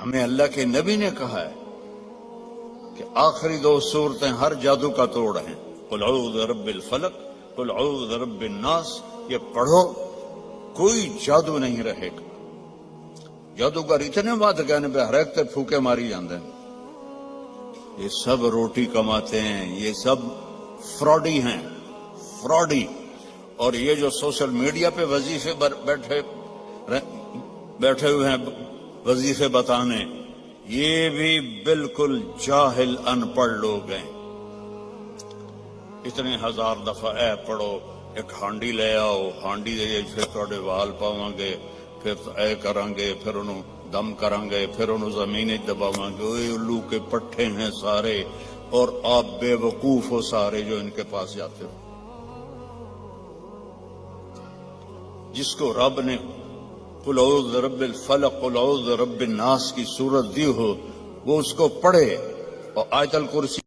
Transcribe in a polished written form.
ہمیں اللہ کے نبی نے کہا ہے کہ آخری 2 صورتیں ہر جادو کا توڑ ہیں، قل اعوذ برب الفلق، قل اعوذ برب الناس. یہ پڑھو، کوئی جادو نہیں رہے گا. جادوگر اتنے بات کہنے پہ ہر ایک تے پھوکے ماری جاندے ہیں. یہ سب روٹی کماتے ہیں، یہ سب فراڈی ہیں، فراڈی. اور یہ جو سوشل میڈیا پہ وظیفے بیٹھے ہوئے ہیں وظیفے بتانے، یہ بھی بالکل جاہل ان پڑھ لوگ ہیں. اتنے 1000 دفعہ اے پڑھو، ایک ہانڈی لے آؤ، ہانڈی دے پھر تھوڑے وال پاواں گے، پھر اے کریں گے، پھر انہوں دم کریں گے، پھر انہوں زمین دباواں گے. اوے الو کے پٹھے ہیں سارے، اور آپ بے وقوف ہو سارے جو ان کے پاس جاتے ہو. جس کو رب نے قل اعوذ برب الفلق قل اعوذ برب الناس کی صورت دی ہو، وہ اس کو پڑھے اور آیت الکرسی